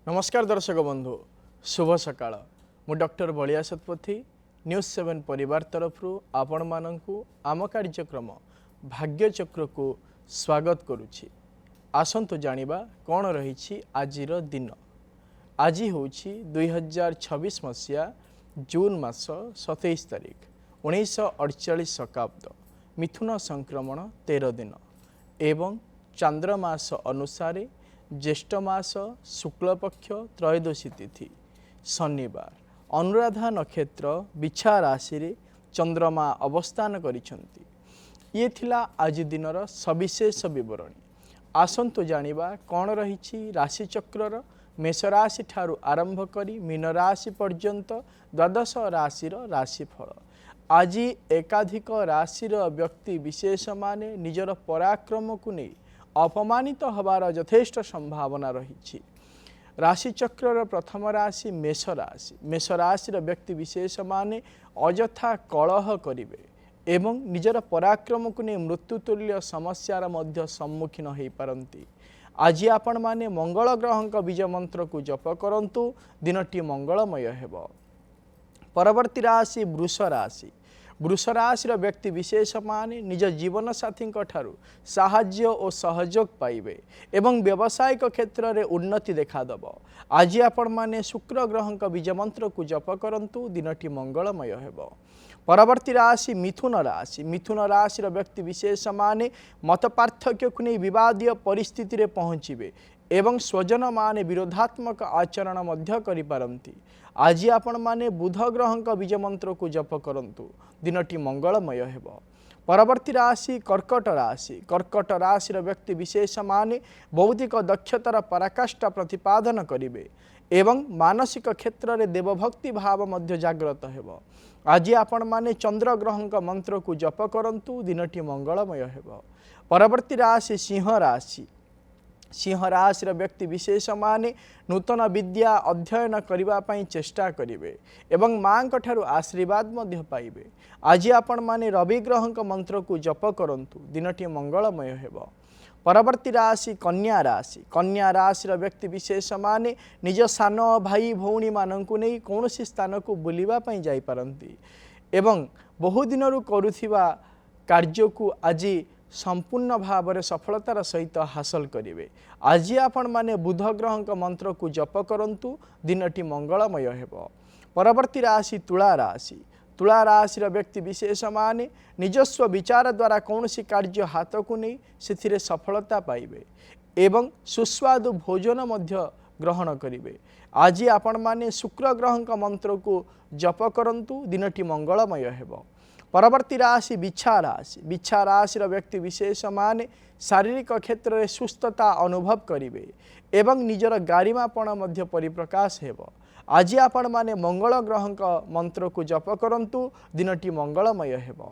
नमस्कार दर्शक बंधु शुभ सकाळ मु डॉक्टर बलिया सतपथी न्यूज 7 परिवार तरफ आपण मानकु आम कार्यक्रम भाग्यचक्र को स्वागत करुछि। आसंतु जानिबा कौन रही आजिर दिन। आज होछि 2026 मसीहा जून मास 27 तारिख 1948 शकाब्द मिथुन संक्रमण 13 दिन एवं चांद्रमास अनुसारे ज्येष्ठ मास शुक्लपक्ष त्रयोदशी तिथि शनिवार अनुराधा नक्षत्र बिछा राशि रे चंद्रमा अवस्थान करिसंती। ये थिला आज दिनर सविशेष विवरणी। आसंतु जानिबा कौन रही राशि चक्रर मेष राशि ठारू आरंभ करी मीन राशि पर्यंत द्वादश राशिर राशिफल। आज एकाधिक राशिर व्यक्ति विशेष माने निजर पराक्रम को नहीं अपमानित हबार यथेष्ट संभावना रही। राशिचक्र प्रथम राशि मेष राशि। मेष राशि व्यक्ति विशेष माने अजथा कलह करिवे एवं निजर पराक्रम को नहीं मृत्युतुल्य समस्यार मध्य सम्मुखीन हो पारंती। आज आपण माने मंगल ग्रह बीज मंत्र को जप करंतु दिनटी मंगलमय हेब। परवर्ती राशि वृष राशि। वृष राशि व्यक्ति विशेष माने निज जीवन साथी ठारू साहाय्य और सहयोग पाइबे एवं व्यावसायिक क्षेत्र में उन्नति देखादब। आज आपण माने शुक्र ग्रह बीज मंत्र को जप करंतु दिनटी मंगलमय हेब। परवर्ती राशि मिथुन राशि। मिथुन राशि व्यक्ति विशेष माने मत पार्थक्य को नहीं विवादीय परिस्थिति रे पहुँचे एवं स्वजन माने विरोधात्मक आचरण मध्य करि पारंती। आज आपण माने बुध ग्रह बीज मंत्र को जप करंतु दिनटी मंगलमय हेब। परवर्ती राशि कर्कट राशि। कर्कट राशि व्यक्ति विशेष माने बौद्धिक दक्षतार पराकाष्ठा प्रतिपादन करिवे एवं मानसिक क्षेत्र में देवभक्ति भाव मध्य जागृत हेब। आज आपण माने चंद्र ग्रह मंत्र को जप करंतु दिनटी मंगलमय हेब। परवर्ती राशि सिंह राशि। सिंह राशि व्यक्ति विशेष माने नूतन विद्या अध्ययन करने चेष्टा करिवे एवं मां ठारू आशीर्वाद मध्य पाइबे। आज आपण माने रवि ग्रह मंत्र को जप करंतु दिनटी मंगलमय हेब। परवर्ती राशि कन्या राशि। कन्या राशि व्यक्ति विशेष माने निज सान भाई भौणी माननकु नहीं कौन स्थान को बुलिबा पई जाई पारंती एवं बहु दिनरु करुथिबा कार्य को आज संपूर्ण भाव में सफलतार सहित हासिल करेंगे। आज आपण माने बुध ग्रह मंत्र को जप करंतु दिनटी मंगलमय हेब। परवर्ती राशि तुला राशि। तुला राशि व्यक्ति विशेष माने निजस्व विचार द्वारा कौन सी कार्य हाथ को नहीं से सफलता पाइबे एवं सुस्वादु भोजन मध्य ग्रहण करेंगे। आज आपण माने शुक्र ग्रह मंत्र को जप करंतु दिनटी मंगलमय हेब। परवर्ती राशि बिछा राशि। बिछा राशि व्यक्ति विशेष माने शारीरिक क्षेत्र में सुस्थता अनुभव करिवे एवं निजर गारिमापण मध्य परिप्रकाश हेब। आज आपण माने मंगल ग्रह मंत्र को जप करंतु दिनटी मंगलमय हेब।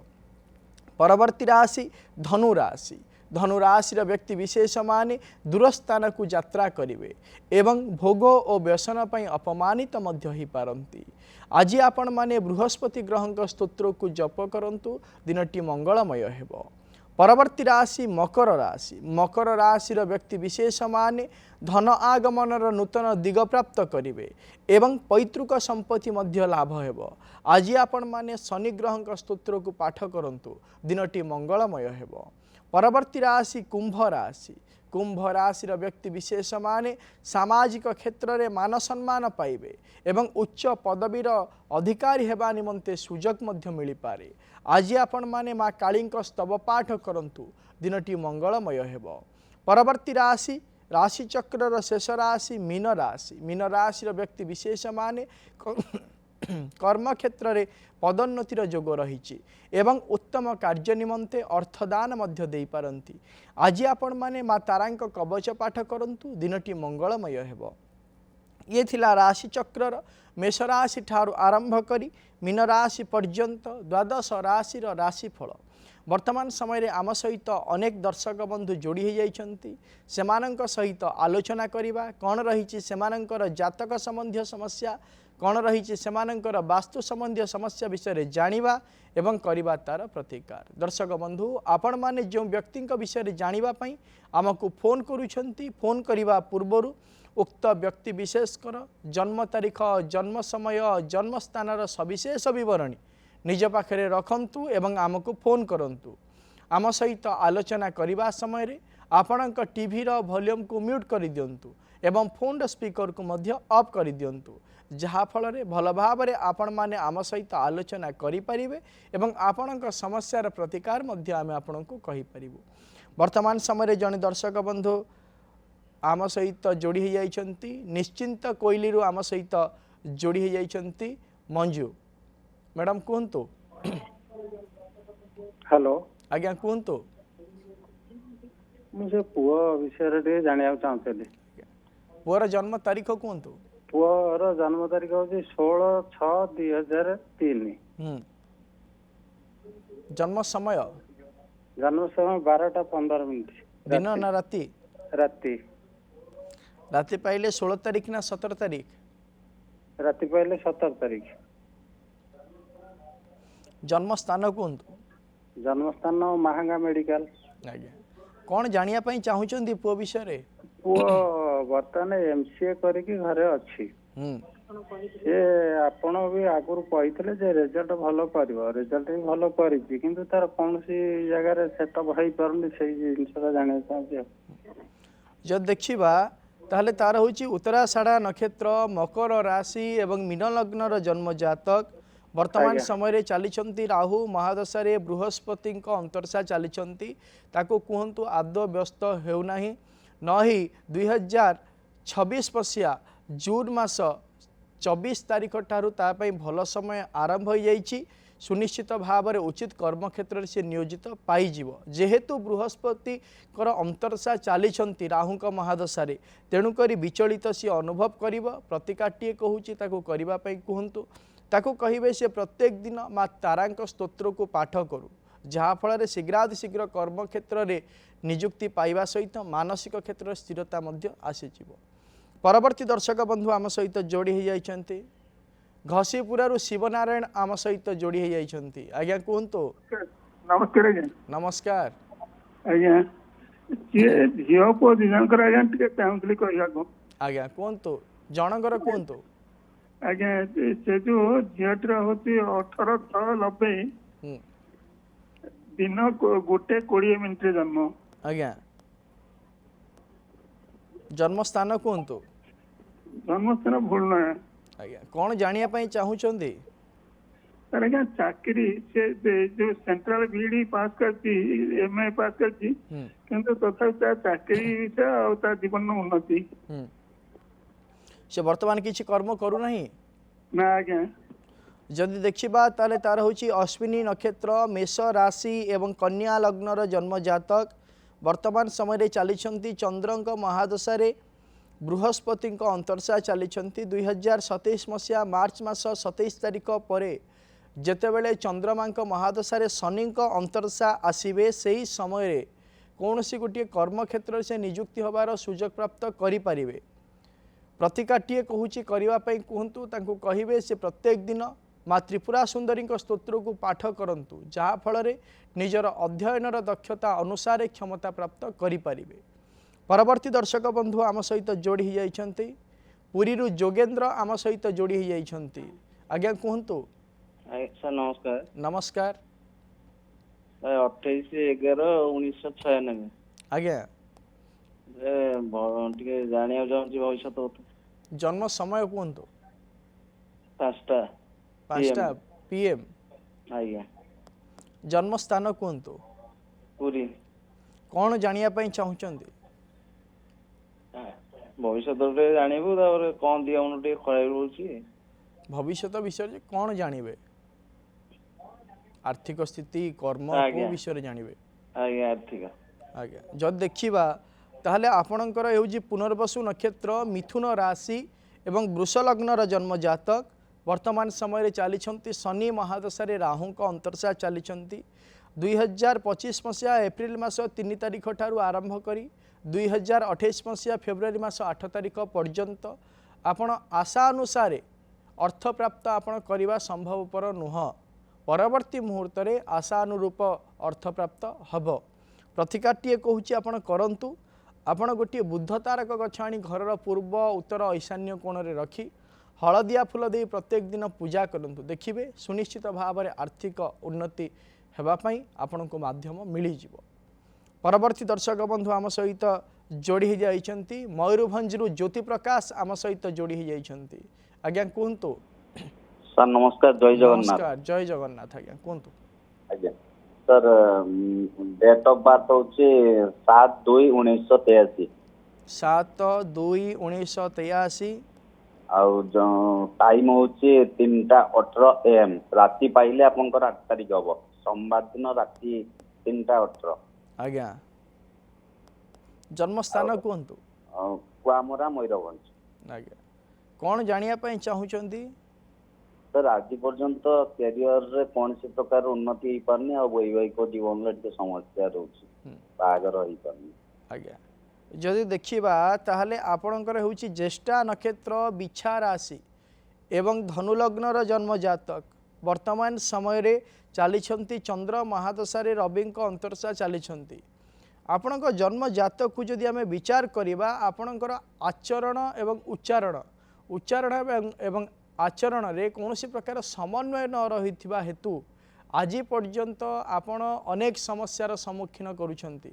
परवर्ती राशि धनु राशि। धनु राशि व्यक्ति विशेष माने दूरस्थान को यात्रा करिवे एवं भोग और व्यसन पई अपमानित मध्य ही पारंती। आज आपण माने बृहस्पति ग्रह स्तोत्र को जप करंतु दिनटी मंगलमय हेब। परवर्ती राशि मकर राशि। मकर राशि व्यक्ति विशेष माने धन आगमनर नूतन दिग प्राप्त करिवे एवं पैतृक संपत्ति मध्य लाभ हेब। आज आपण माने शनि ग्रह स्तोत्र को पाठ करंतु दिनटी मंगलमय हेब। परवर्ती राशि कुंभ राशि। कुंभ राशि व्यक्ति विशेष माने सामाजिक क्षेत्र में मान सम्मान पाइबे एवं उच्च पदवीर अधिकारी हेबा निमंते सुजोग मध्य मिल पारे। आज आपण माने मां काली स्तव पाठ करंतु दिनटी मंगलमय हेब। परवर्ती राशि राशिचक्र शेष राशि मीन राशि। मीन राशि व्यक्ति विशेष माने कर्म क्षेत्र में पदोन्नतिर जोग रही एवं उत्तम कार्य निमंते अर्थदान मध्य दे पारंती। आज आपण माने मां तारांक कवच पाठ करंतु दिनटी मंगलमय हेब। ये थिला राशिचक्र मेष राशि ठारू आरंभ करी मीन राशि पर्यंत द्वादश राशिर राशिफल। वर्तमान समय रे आम सहित अनेक दर्शक बंधु जोड़ी हो जाइछंती। सेमानंक सहित आलोचना करिबा कौन रही सेमानंकर जातक संबंधी समस्या कौन रही सेमानंकर वास्तु संबंधी समस्या विषय जानिबा एवं करिबा तार प्रतिकार। दर्शक बंधु आपण माने जो व्यक्ति विषय जानिबा पई आमको फोन करूछंती। फोन करिबा पूर्वरु उक्त व्यक्ति विशेषकर जन्म तारीख जन्म समय जन्म स्थान सविशेष बरणी निज पाखे रखंतु एवं आमको फोन करंतु। आम सहित आलोचना करने समय आपण टीवी वॉल्यूम को म्यूट कर दिंतु एवं फोन स्पीकर को मध्य ऑफ कर दिंतु जहाँफल भल भाव आपण मैंने आम सहित आलोचना करें एवं आपण समस्यार प्रतिकार आम आपण को कहीपर। वर्तमान समय जन दर्शक बंधु आम सहित जोड़ी हो जाइछंती निश्चिंत कोइली आम सहित जोड़ी हो जाइछंती मंजू मैडम कहतु। हेलो आज्ञा कहतु। मुझे पुओ विषय जाना चाहूली। पुअर जन्म तारीख कहतु। पुओर जन्म तारीख हूँ 16/6/2003। जन्म समय 12:15 दिन ना राति राति राति पाइले 16 तारीख ना 17 तारीख राति पाइले 17 तारीख। जन्म स्थान कहतु। जन्म स्थान महांगा मेडिकल। आज्ञा कौन जानिया पई चाहुचंदी पुओ विषय रे? पुओ वर्तमान एमसीए करके घरे अच्छी से आपण भी आगुरी कहते जे रिजल्ट भल कर रिजल्ट भी भल कर तार कौन सी जगह सेटअप हो पारे से जिनसा जाना चाहिए। जब देखा ताहले तार होची उत्तराषाढ़ा नक्षत्र मकर राशि एवं मीन लग्न जन्म जातक वर्तमान समय चली राहु महादशा रे बृहस्पति अंतरसा चली ताको कहतु आदौ व्यस्त होना नही 2026 मसीहा जून मास 24 तारीख ठारू तापाई भल समय आरंभ हो जाइछि। सुनिश्चित भाव में उचित कर्म क्षेत्र से नियोजित पाइजिव जेहेतु बृहस्पति अंतरसा चली राहु महादशा तेणुक विचलित सी अनुभव कर प्रतिकाटे कहूँ करने कहतु ताको कहिबे से प्रत्येक दिन माँ तारांक स्तोत्र को पाठ करू जहाँफल शीघ्रातिशीघ्र कर्म क्षेत्र में निजुक्ति पाइबा सहित मानसिक क्षेत्र स्थिरता आसीजिव। परवर्ती दर्शक बंधु आम सहित जोड़ी हो जाइछंती घसीपुर शिवनारायण आम सहित जोड़ी हो जाइछंती। आज्ञा कहतु। नमस्कार। नमस्कार आज्ञा झील पुओ दिजनकर आज्ञा चाहूली कहूँ। आज्ञा कहतु जनकर कहतु। आज्ञा से जो झीलटर हूँ 18/6/90 दिन 1:20 जन्म। आज्ञा जन्म स्थान कहतु। जन्म स्थान भूल ना। आज्ञा कौन जानिया पई चाहुचंदी? सर आज्ञा चाकरी से जो सेंट्रल बीडी पास करती एमए पास करती किंतु तथा चाकरी से जीवन उन्नति से वर्तमान किसी कर्म करू नहीं ना। आज्ञा जदि देखा ताले तार होची अश्विनी नक्षत्र मेष राशि एवं कन्या लग्नर जन्म जातक वर्तमान समय चली चंद्रंक महादशा बृहस्पति अंतरसा चली 2027 मसीहा मार्च मास 27 तारीख पर जेतेबेले चंद्रमा महादशा शनि अंतरसा आसवे से ही समय कौन सी गोटे कर्म क्षेत्र से निजुक्ति होबार सुजोग प्राप्त करें। प्रतिकाटे कहूँ करने कहतु कहे से प्रत्येक दिन माँ त्रिपुरा सुंदरी स्तोत्र को पाठ करंतु जहाँफल निजर अध्ययनर दक्षता अनुसार क्षमता प्राप्त करें। परवर्ती दर्शक बंधु आम सहित जोड़ी हो जाइछंती पुरी जोगेंद्र आम सहित जोड़ी हो जाइछंती। आज्ञा कहतु। सर नमस्कार। नमस्कार 28/11/1996। आज्ञा जानिया भविष्य जन्म समय कहतु। 5टा PM। आज्ञा जन्म स्थान कहतु। पुरी। कौन जानिया पई चाहुचंदी? भविष्य जानबू कौन दिया खराब भविष्य विषय कौन जानवे? आर्थिक स्थिति कर्म विषय जानवे। आर्थिक। आज्ञा जब देखा ताहले आपणकर होउजी पुनर्वसु नक्षत्र मिथुन राशि एवं वृष लग्नर जन्म जातक वर्तमान समय चली शनि महादशा राहु अंतरसा चली 2025 मसीहा एप्रिल मास 3 तारीख ठारू आरंभ करी 2028 मसीहा फेब्रुआरी मास 8 तारीख पर्यंत आपण आशा अनुसार अर्थ प्राप्त आपण करवा संभवपर नुह। परवर्ती मुहूर्त में आशा अनुरूप अर्थ प्राप्त हब। प्रतिकाटे कहूँ आपण करंतु ଆପଣ ଗୋଟିଏ ବୁଦ୍ଧ ତାରକ ଗଛ ଆଣି ଘରର ପୂର୍ବ उत्तर ईशान्य कोण में रखी हलदिया फूल दे प्रत्येक दिन पूजा करंतु देखिबे सुनिश्चित भाव में आर्थिक उन्नति हेबापई आपण को माध्यम मिल जीव। परवर्ती दर्शक बंधु आम सहित जोड़ी जाइछंती मयूरभंज ज्योति प्रकाश आम सहित जोड़ी जाइछंती। आज्ञा कहतु सर नमस्कार जय जगन्नाथ। नमस्कार जय जगन्नाथ। आज्ञा कहतु आज्ञा सर डेट ऑफ बर्थ होचे 7/2/1983 7/2/1983 आउ जो टाइम होचे 3:18 AM राति पाइले आपनकर 8 तारिख हबो सोमवार दिन राति 3:18। आज्ञा जन्म स्थान कहतु कुआमरा मयूरभंज। आज्ञा कौन जानिया पई चाहुचंदी सर आज पर्यंत कैरियर रे कौन से प्रकार उन्नति हो पारनी आ वैवाहिक जीवन रे टे समस्या रहउची बागर होई पारनी। आज्ञा जदि देखिबा ताहले आपणकर होउची ज्येष्ठा नक्षत्र बिछा राशि एवं धनु लग्नर जन्म जातक वर्तमान समय रे चालिछंती चंद्र महादशा रे रवि अंतरशा चालिछंती। आपणक जन्म जातक को जदि आमे विचार करिबा आपणकर आचरण एवं उच्चारण एवं आचरण रे कौनसी प्रकार समन्वय न रहिथिबा हेतु आज पर्यंत आपण अनेक समस्यार सम्मुखीन करूछंती।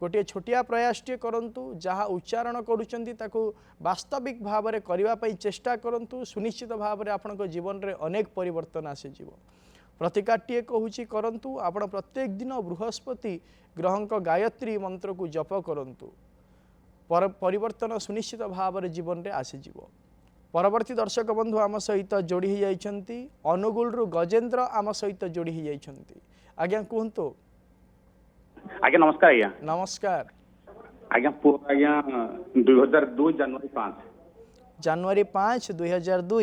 गोटे छोटिया प्रयासटे करंतु जहाँ उच्चारण करूछंती ताकू वास्तविक भाव में करबा पई चेष्टा करंतु सुनिश्चित भाव में आपणक जीवन रे अनेक परिवर्तन आसी जीव। प्रतिकारटीए कहूची करंतु आपण प्रत्येक दिन बृहस्पति ग्रहंक गायत्री मंत्र को जप करंतु परिवर्तन सुनिश्चित भाव में जीवन रे आसी जीव। परवर्ती दर्शक बंधु आम सहित जोड़ी जाइछंती अनुगुल रु गजेंद्र आम सहित जोड़ी जाइछंती। आज्ञा कहतु आज्ञा नमस्कार। आज्ञा नमस्कार। आज्ञा आज्ञा 2002 जनवरी 5 2002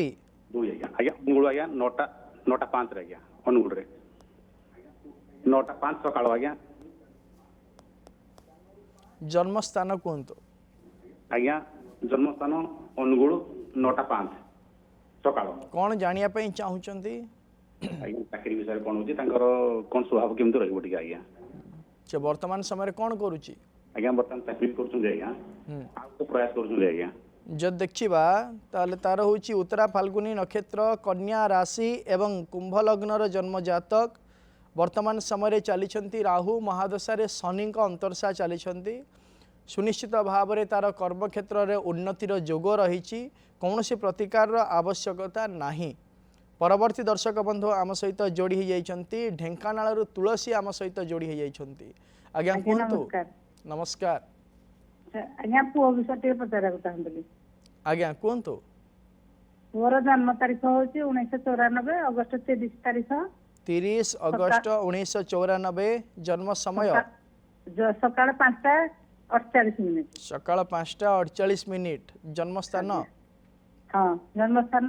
आज्ञा आज्ञा अनुगुल आज्ञा 9:05 रे आज्ञा अनुगुल रे 9:05 सकाळ आज्ञा। जन्म स्थान कहतु आज्ञा जन्म स्थान अनुगुल 9:05 सकाळ। कौन जानिया पई चाहुचंती आज्ञा चाकरी विषय कोन होची तांकर कोन स्वभाव केमतो रहबो ठीक आज्ञा से वर्तमान समय कौन करूची आज्ञा वर्तमान चाकरी करछुं आज्ञा आ तो प्रयास करछुं आज्ञा। जब देखिबा ताले तार होची उत्तरा फाल्गुनी नक्षत्र कन्या राशि एवं कुंभ लग्नर जन्म जातक वर्तमान समय चली राहु महादशा रे शनि अंतरशा चली सुनिश्चित भाव में तार कर्मक्षेत्र में उन्नतिर जोग रही कौन सी प्रतिकार आवश्यकता नहीं। परवर्ती दर्शक बंधु आम सहित जोड़ी जाइछंती ढेंकानाल तुलसी आम सहित जोड़ी जाइछंती। आज्ञा कहतु नमस्कार। आज्ञा पुओ विषय पचारा चाहूँगी। आज्ञा कहतु मोर जन्म तारीख होची 1994 अगस्त 30 तारीख 30 अगस्त 1994 जन्म समय सकाळ 5:48 सकाळ 5:48 जन्म स्थान हाँ जन्म स्थान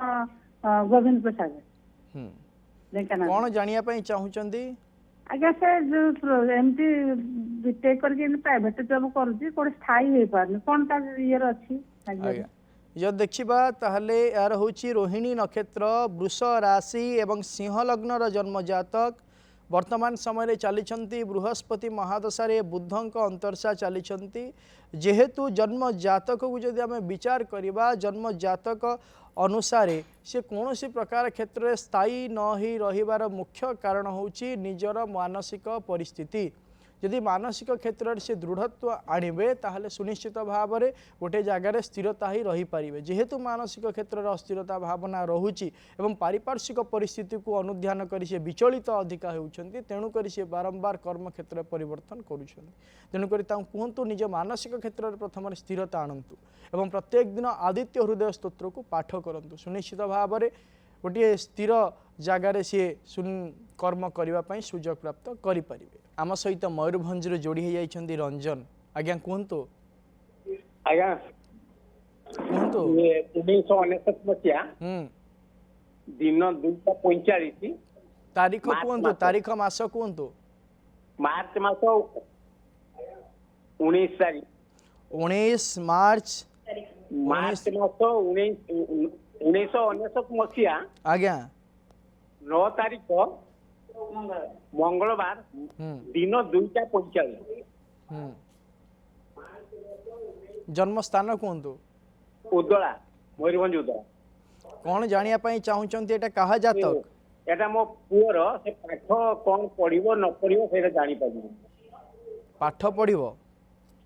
गोविंद प्रसाद। कौन जानिया पई चाहुचंदी आज्ञा से जो एमती बीटेक करके प्राइवेट जॉब करूची कोन स्थायी हे पारनी कोन ता ईयर अछि। आज्ञा जो देखिबा ताहले यार होची रोहिणी नक्षत्र वृष राशि एवं सिंह लग्नर जन्म जातक वर्तमान समय चली बृहस्पति महादशा रे बुद्धंक अंतरशा चली जेहेतु जन्म जातक को जदि आम विचार करवा जन्म जातक अनुसार से कौन सी प्रकार क्षेत्र में स्थायी न ही रहिबार मुख्य कारण होची निजर मानसिक परिस्थिति। यदि मानसिक क्षेत्र में से दृढ़त्व आणवे ताहले सुनिश्चित भाव में गोटे जगार स्थिरता ही रही पारिबे। जेहेतु मानसिक क्षेत्र में अस्थिरता भावना रहुची एवं पारिपार्श्विक परिस्थिति को अनुध्यान करी से विचलित अधिका होउछंती तेणुकरी से बारंबार कर्म क्षेत्र में परिवर्तन करुछंती। तेणुकरी कहतु निज मानसिक क्षेत्र में प्रथम स्थिरता आणंतु एवं प्रत्येक दिन आदित्य हृदय स्तोत्र को पाठ करंतु सुनिश्चित भाव में गोटे स्थिर जगार सी कर्म करने सुजोग प्राप्त करें। आम सहित मयूरभंज जोड़ी जाइछंती रंजन। आज्ञा कहतु आज्ञा कहतु 1999 मसीहा दिन 2:45 तारीख कहतु तारीख मास कहतु मार्च मास 19 तारीख 19 मार्च मार्च मास 1999 मसीहा आज्ञा 9 तारीख मंगलवार दिन 2:45 जन्म स्थान कहतु उदला मयूरभंज उदला कौन जानिया पई चाहुचंती एटा कहा जातक एटा मो पुअर से पाठ कौन पढ़िबो न पढ़िबो सेटा जानि पाबो पाठ पढ़िबो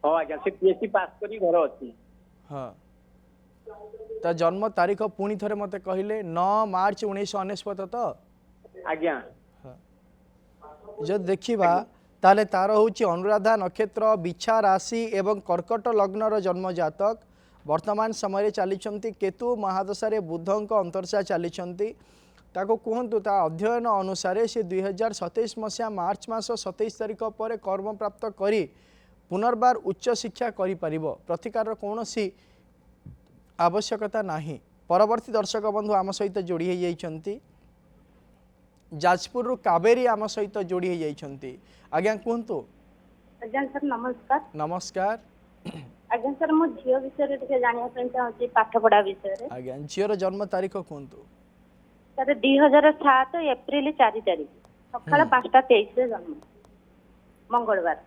हां आज्ञा से पीएससी पास करी घर अछि हाँ ता जन्म तारीख पुणी थरे मते कहले 9 मार्च 1999 तो आज्ञा जब देखिबा ताले तार होची अनुराधा नक्षत्र बिछा राशि एवं कर्कट लग्नर जन्म जातक वर्तमान समय चली केतु महादशा बुधक अंतर्शा चली ताको कहतु ता अध्ययन अनुसार से 2027 मसीहा मार्च मास 27 तारिख पर कर्म प्राप्त करी पुनर्बार उच्च शिक्षा करि परिबो प्रतिकार कौनसी आवश्यकता नाही। परवर्ती दर्शक बंधु आम सहित जोड़ी हो जाइछंती जाजपुर कावेरी आम सहित जोड़ी हो जाइछंती आज्ञा कहतु आज्ञा सर नमस्कार नमस्कार आज्ञा सर मो झियो विषय टिके जानिया ପାଇଁ चाहूची पाठ पढ़ा विषय रे आज्ञा झियर जन्म तारीख कहतु सर 2007 एप्रिल 4 तारिख सकाळ 5:23 रे जन्म मंगलवार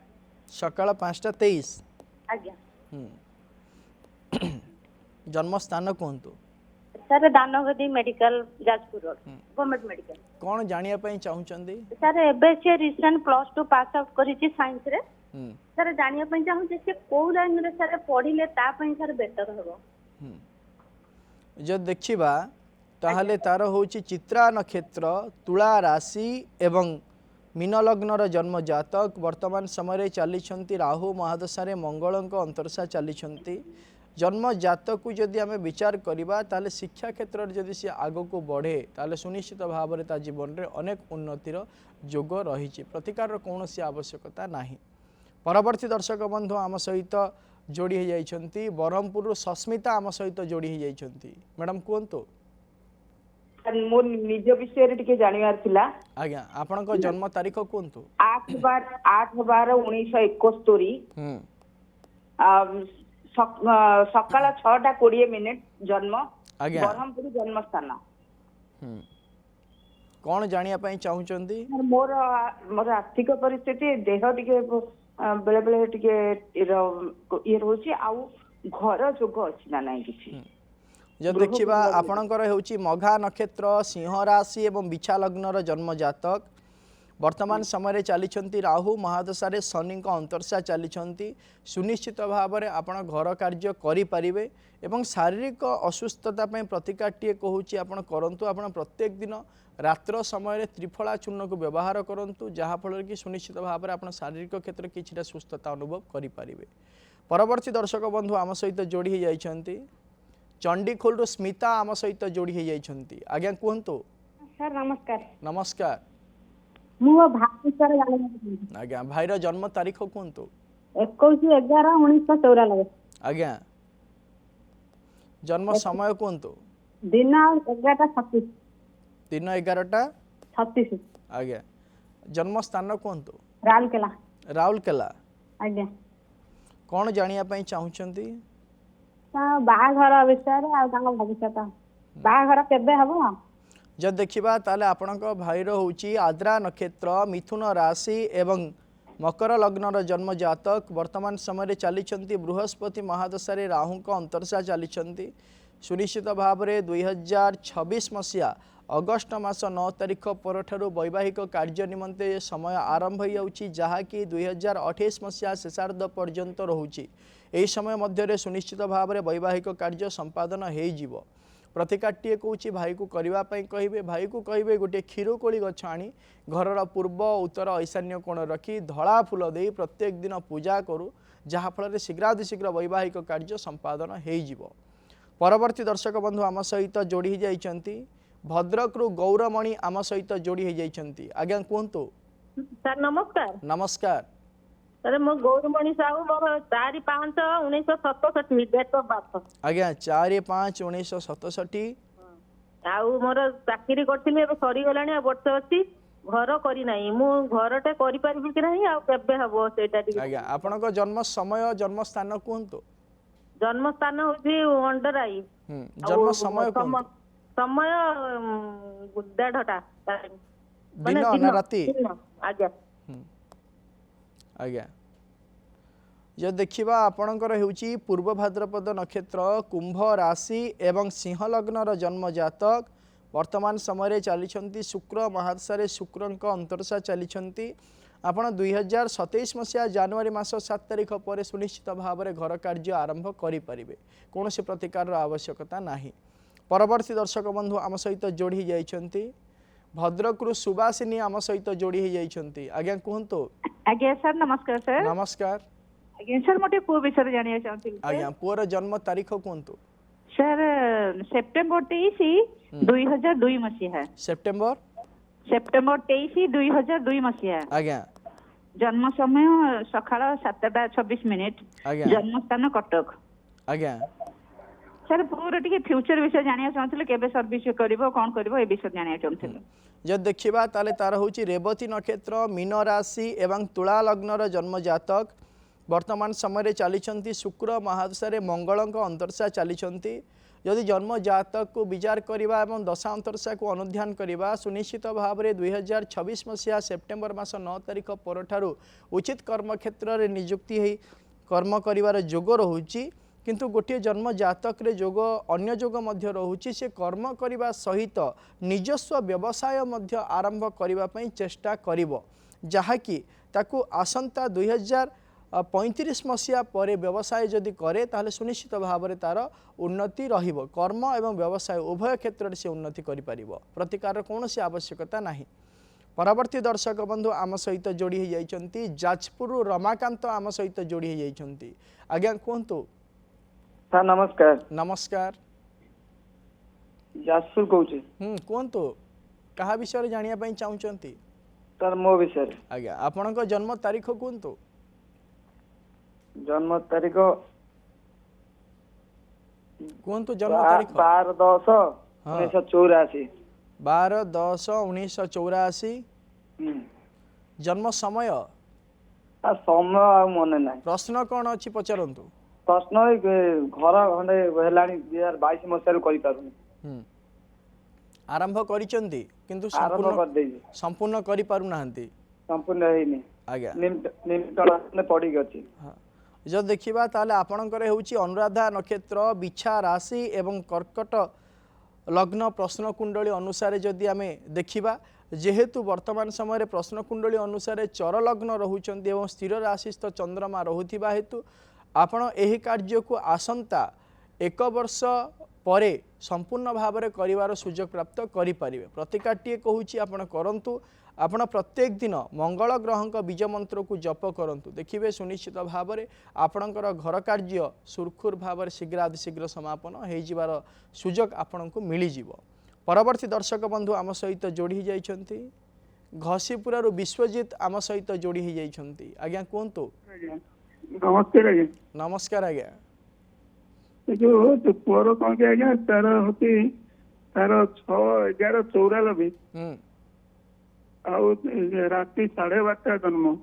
सकाळ 5:23 आज्ञा जन्म स्थान कहतु सर दानगदी medical Jajpur road government medical कौन जानिया पई चाहुचंदी सर एबे से रिसेंट +2 पास आउट करिची साइंस रे सर जानिया ପାଇଁ चाहूची से को लाइन रे सर पढिले ता ପାଇଁ सर बेटर होबो जो देखिबा ताहले तार होची चित्रा नक्षत्र तुला राशि एवं मीन लग्नर जन्म जातक वर्तमान समय चली राहु महादशा रे मंगलंक अंतर्शा चली जन्म जातक को जदि आम विचार करवा ताले शिक्षा क्षेत्र में जदि सी आग को बढ़े ताले सुनिश्चित भाव में ता जीवन में अनेक उन्नतिर जोग रही प्रतिकार कौन सी आवश्यकता नहीं। परवर्ती दर्शक बंधु आम सहित जोड़ी हो जाइछंती ब्रह्मपुर सस्मिता आम सहित जोड़ी हो जाइछंती मैडम कहतु मो निज विषय टिके जानिबार थिला आज्ञा आपनक जन्म तारीख कहतु 8/12/1971 सकाळ 6:20 जन्म ब्रह्मपुर जन्म स्थान कौन जानिया पई चाहुचंती मोर आर्थिक परिस्थिति देह टिके बेले बेले टिके ये रोची आउ घर जोग अछि ना नाही किछि जब देखिबा आपणकर हेउची मघा नक्षत्र सिंह राशि एवं बिछा लग्नर जन्म जातक वर्तमान समय चली राहु महादशा रे शनि अंतर्शा चली सुनिश्चित भाव में आपण घर कार्य करें एवं शारीरिक असुस्थता प्रतिकारटीए कहूँ आप करूँ आप प्रत्येक दिन रात्र समय त्रिफला चूर्ण को व्यवहार करूँ जहाँफल कि सुनिश्चित भाव में आप शारीरिक क्षेत्र में किसी सुस्थता अनुभव करें। परवर्ती दर्शक बंधु आम सहित जोड़ी हो जाती चंडीखोल स्मिता आम सहित जोड़ी हो जाती आज्ञा कहतु सर नमस्कार नमस्कार मो भाई सर जानिया आज्ञा भाईर जन्म तारीख कहतु 21/11/1994 आज्ञा जन्म समय कहतु दिन 11:36 दिन 11:36 आज्ञा जन्म स्थान कहतु राउरकेला राउरकेला आज्ञा कौन जानिया पई चाहुचंती बाहाघर विषय आ भविष्य बाहाघर केबे हबो जब देखिबा ताले आपणक भाईर होची आद्रा नक्षत्र मिथुन राशि एवं मकर लग्नर जन्म जातक वर्तमान समय चली बृहस्पति महादशा रे राहुक अंतर्शा चली सुनिश्चित भाव में 2026 मसीहा अगस्ट मास 9 तारिख पर वैवाहिक कार्य निमंते समय आरंभ हो जहाँकि 2028 मसीहा शेषार्ध पर्यंत रोचे यही समय मध्य सुनिश्चित भाव में वैवाहिक कार्य संपादन हो प्रतिकारटीए कौच भाई को करने कहे भाई को कहे गोटे क्षीरकोली गछ आनी घर पूर्व उत्तर ईशान्य कोण रखी धला फूल दे प्रत्येक दिन पूजा करू जहाँफल शीघ्रातिशीघ्र वैवाहिक कार्य संपादन हो। परवर्ती दर्शक बंधु आम सहित जोड़ी जाइछंती भद्रक रु गौरमणि आम सहित जोड़ी जाइछंती आज्ञा कहतु सर नमस्कार नमस्कार सर मो गौरमणि साहू मोर 4/5/1967 डेट ऑफ बर्थ आज्ञा 4/5/1967 आउ मोर चाकरी करथिली ए सरी गलानी वर्ष अछि घर करी नाही मु घरटे करि परबी कि नाही आ केबे हबो सेटा टी आज्ञा आपनक जन्म समय जन्म स्थान कहतु जन्म स्थान होची अंडराई जन्म समय समय 1:30 दिन ना राती आज्ञा आज्ञा जो देखा आपणकर होउची पूर्व भाद्रपद नक्षत्र कुंभ राशि एवं सिंह लग्नर जन्म जातक वर्तमान समय चली शुक्र महादशा शुक्रंक अंतरसा चली आपण 2027 मसीहा जनवरी मास 7 तारिख पर सुनिश्चित भाव में घर कार्य आरंभ करें कौन से प्रतिकार आवश्यकता नहीं। परवर्ती दर्शक बंधु आम सहित जोड़ी जाइछंती भद्रक सुबासिनी आम सहित जोड़ी जाइछंती। आज्ञा कहतु। आज्ञा सर नमस्कार सर। नमस्कार आज्ञा सर मोटे पुओ विषय जानिया चाहती। आज्ञा पुअर जन्म तारीख कहतु। सर सेप्टेम्बर 23 2002 मसीहा। सेप्टेम्बर 23 2002 मसीहा। आज्ञा जन्म समय सकाळ 7:26 आज्ञा जन्म स्थान कटक। आज्ञा सर पुअर टिके फ्यूचर विषय जानिया चाहते केबे सर्विस करिवो कोन करिवो ए विषय जानिया चाहते। जब देखा ताले तार होची रेवती नक्षत्र मीन राशि एवं तुला लग्नर जन्म जातक वर्तमान समय चली शुक्र महादशा मंगल अंतरसा चली यदि जन्म जातक को विचार करवा एवं दशा अंतरसा को अनुध्यान करवा सुनिश्चित भाव में 2026 मसीहा सेप्टेम्बर मास 9 तारिख पर उचित कर्म क्षेत्र में नियुक्ति हो कर्म कर जोग रोचे किंतु गोटे जन्म जातक रे जोग अन्य जोग मध्य रोचे से कर्म करने सहित निजस्व व्यवसाय मध्य आरंभ करने चेष्टा करिवो जहाँकि ताकू आसंता 2035 मसीहा पर व्यवसाय जदि करे ताहले सुनिश्चित भाव में तार उन्नति रहिबो कर्म एवं व्यवसाय उभय क्षेत्र से उन्नति करि परिबो प्रतिकार कौन सी आवश्यकता नहीं। परवर्ती दर्शक बंधु आम सहित जोड़ी हो जाइछंती जाजपुर रमाकांत आम सहित जोड़ी हो जाइछंती। आज्ञा कहतु। सर नमस्कार। नमस्कार जाजपुर कहूँ। कहतु कहा विषय जानिया पई चाहूचंती। सर मो विषय। आज्ञा आपणक जन्म तारीख कहतु। जन्म तारीख कहतु जन्म तारीख 12/10/1984। 12/10/1984। जन्म समय समय मन ना। प्रश्न कौन अच्छी पचारतु। प्रश्न घर खंडे हेलानी 2022 मसीह करि पारुनी। आरंभ करिचंती किंतु संपूर्ण करि पारु नाहंती। संपूर्ण हेनी। आज्ञा निम्न पड़ी गछि। जो देखा ताले आपणकर होउची अनुराधा नक्षत्र बिछा राशि एवं कर्कट लग्न प्रश्न कुंडली अनुसार जदि आमे देखिबा जेहेतु वर्तमान समय प्रश्न कुंडली अनुसार चर लग्न रहुचंती एवं स्थिर राशिस्थ चंद्रमा रहुथिबा हेतु आपण एही कार्य को आसंता 1 वर्ष परे संपूर्ण भाव में करिवार सुजोग प्राप्त करि परिबे। प्रतिकारटीए कहूची आपण करंतु आपण प्रत्येक दिन मंगल ग्रहंक बीज मंत्र को जप करंतु देखिबे सुनिश्चित भाव में आपणकर घर कार्य सुरखुर भाव में शीघ्र समापन हो जिवार सुजोग आपण को मिली जिवो। परवर्ती दर्शक बंधु आम सहित जोड़ी जाइछंती घसीपुर विश्वजीत आम सहित जोड़ी जाइछंती। आज्ञा कहतु। नमस्कार आज्ञा। नमस्कार आज्ञा। जो पुअर कौन के आज्ञा तार होती तार 6/11/94 आउ राति 12:30 जन्म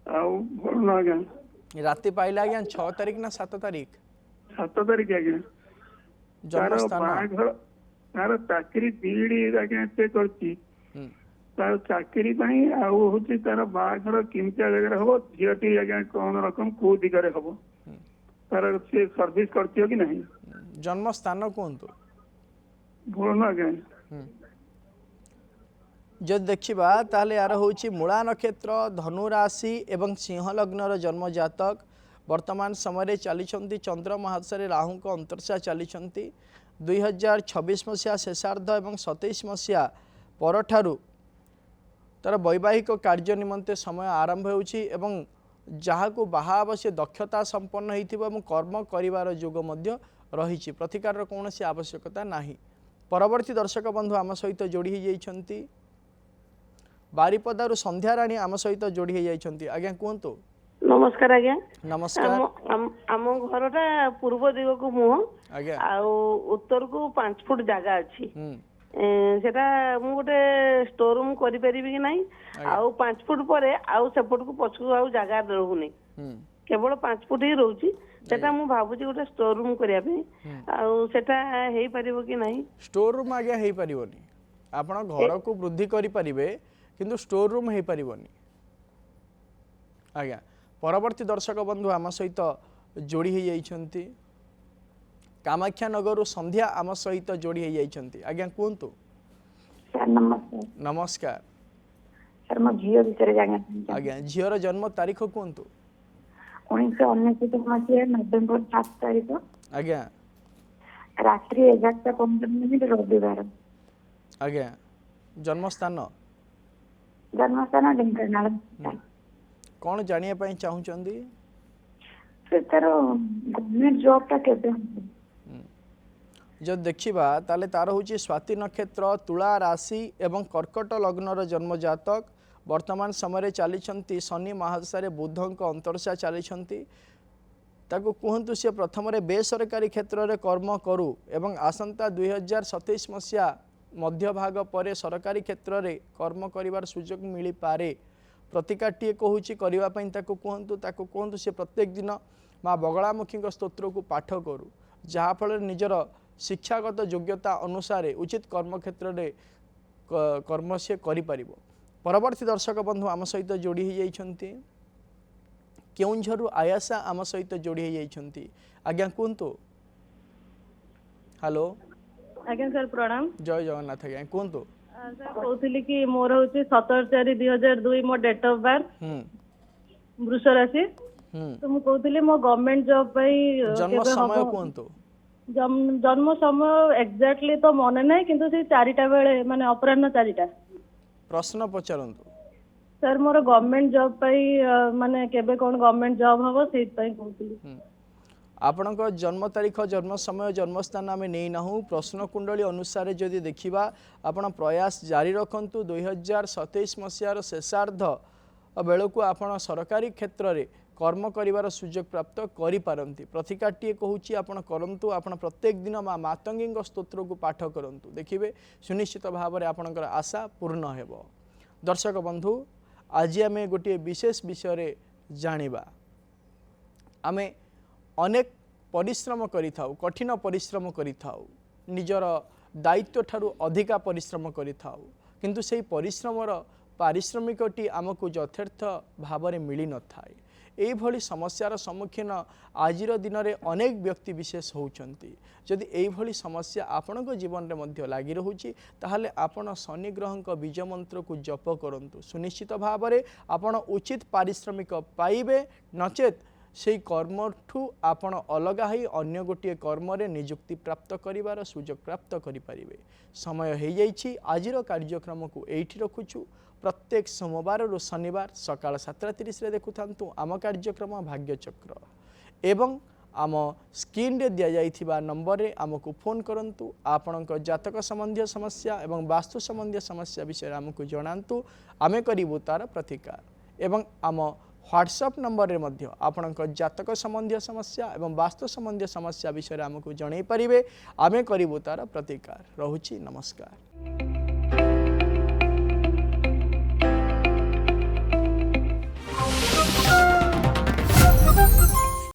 आउ भल आज्ञा राति पाइला आज्ञा 6 तारिख ना 7 तारिख 7 तारिख आज्ञा जन्म स्थान तार चाकरी बीडी आज्ञा से करची तार चाकरी पई आउ होची तार बाघर किमता जगह हो झियटी आज्ञा कोन रकम को दिगरे हो तार से सर्विस करती हो कि नहीं। जन्म स्थान कहतु। भल आज्ञा जब देखा ताले यार होची मूला नक्षत्र धनु राशि एवं सिंह लग्नर जन्म जातक वर्तमान समय चली चंद्र महादशा राहु को अंतरसा चली 2026 मसीहा शेषार्ध एवं 27 मसीहा पर तार वैवाहिक कार्य निमंते समय आरंभ होची एवं जहाँ को बाहा से दक्षता संपन्न होइथिबो एवं कर्म करिवार जोग मध्य रहिछि प्रतिकार कौन सी आवश्यकता नहीं। परवर्ती दर्शक बंधु आम सहित जोड़ी जाइछंती बारिपदारु संध्या राणी आम सहित जोड़ी जाइछंती। आज्ञा कहतु। नमस्कार आज्ञा। नमस्कार। आम घरटा पूर्व दिग को मुह आज्ञा आ उत्तर को 5 फुट जगह अछि सेटा मु गोटे स्टोर रूम करि परिबि कि नाही आ 5 फुट परे आ सेपट को पछकु आ जगह रहउनी केवल 5 फुट ही रहउची सेटा मु भाबुची गोटे स्टोर रूम करिया पे आ सेटा हेई परिबो कि नाही। स्टोर रूम आज्ञा हेई परिबोनी आपण घर को वृद्धि करि परिबे किंतु स्टोर रूम हेई परिबोनी। आज्ञा परवर्ती दर्शक बंधु आम सहित जोड़ी हो जाइछंती कामाख्या नगर संध्या आम सहित जोड़ी हो जाइछंती आज्ञा कहतु। सर नमस्कार। नमस्कार सर मो झील विषय जाना आज्ञा झीर जन्म तारीख कहतु। 1999 मसीहा नवेम्बर 7 तारीख आज्ञा रात्रि 11:15 रविवार। आज्ञा जन्मस्थान जन्मस्थान ढेंकानाल। कौन जानिया पाई चाहुचंदी? सर तार गवर्नमेंट जॉब टा केबे जब देखा ताले तार हूँ स्वाति नक्षत्र तुला राशि एवं कर्कट लग्नर जन्म जातक वर्तमान समय चली शनि महादशा बुध अंतरशा चली कहतु सी प्रथम बेसरकारी क्षेत्र में कर्म करू एवं आसंता 2027 मसीहा मध्य भाग पर सरकारी क्षेत्र में कर्म कर सुजोग मिल पारे प्रतिकाटे कहूँ करने कहतु सी प्रत्येक दिन माँ बगलामुखी स्तोत्र को पाठ करू जहाँफल निजर शिक्षागत योग्यता अनुसार उचित कर्म क्षेत्र में कर्म से करि परिबो। परवर्ती दर्शक बंधु आम सहित जोड़ी हो जाइछंती केउंझरु आयासा आम सहित जोड़ी हो जाइछंती आज्ञा कहतु। हेलो आज्ञा सर प्रणाम। जय जगन्नाथ आज्ञा कहतु। सर कहूली कि मोर हूँ 17/4/2002 मो डेट ऑफ बर्थ वृष राशि तो मु कहूली मो गवर्नमेंट जॉब जन्म समय कहतु। जन्म समय एक्जाक्टली तो मन ना किंतु से 4टा बेले माने अपराह्न 4टा। प्रश्न पचारंतु। सर मोर गवर्नमेंट जॉब माने केबे कोन गवर्नमेंट जॉब हबो सेहि पई कहूली। आपणक जन्म तारीख जन्म समय जन्मस्थान आम नहीं ना प्रश्न कुंडली अनुसार जदि देखा आपण प्रयास जारी रखु 2027 मसीहार शेषार्ध बेलू आपण सरकारी क्षेत्र में कर्म कर सुजोग प्राप्त करिपारंती प्रतिकाटे कहूँ आपण करंतु आपण प्रत्येक दिन माँ मातंगी स्तोत्र को पाठ करंतु देखिए सुनिश्चित भाव में आपणकर आशा पूर्ण हेब। दर्शक बंधु आज आम गोटे विशेष विषय जानिबा आमे अनेक परिश्रम करिथाउ कठिन परिश्रम करिथाउ निजर दायित्व ठारू अधिका परिश्रम करिथाउ किंतु सेही परिश्रमर पारिश्रमिकटी आमको यथार्थ भाव में मिली न थाए। एही भली समस्यार सम्मुखीन आजिर दिन में अनेक व्यक्ति विशेष होउचंती जदि एही भली समस्या आपणक जीवन में मध्य लागी रहुची ताहले आपण शनि ग्रहक बीज मंत्र को जप करंतु सुनिश्चित भाव में आपण उचित पारिश्रमिक पाइबे नचेत से कर्मठू आपण अलग ही अन्य गोटे कर्म निजुक्ति प्राप्त करिवार सुजोग प्राप्त करिपारिबे। समय हो जाइछि आजिर कार्यक्रम को एठी रखुछु प्रत्येक सोमवार रु शनिवार सकाळ 7:30 रे देखुथांतु आम कार्यक्रम भाग्यचक्र एवं आम स्क्रीन रे दिया जाइथिबा नंबर रे आमको फोन करंतु आपणक जातक संबंधी समस्या एवं वास्तु संबंधी समस्या विषय आमको जणांतु आमे करिबु तार प्रतिकार एवं आम व्हाट्सएप नंबर रे मध्य आपणक जातक संबंधी समस्या एवं वास्तु संबंधी समस्या विषय आमको जणाई परिबे आमे करिबु तार प्रतिकार। रहुछि नमस्कार।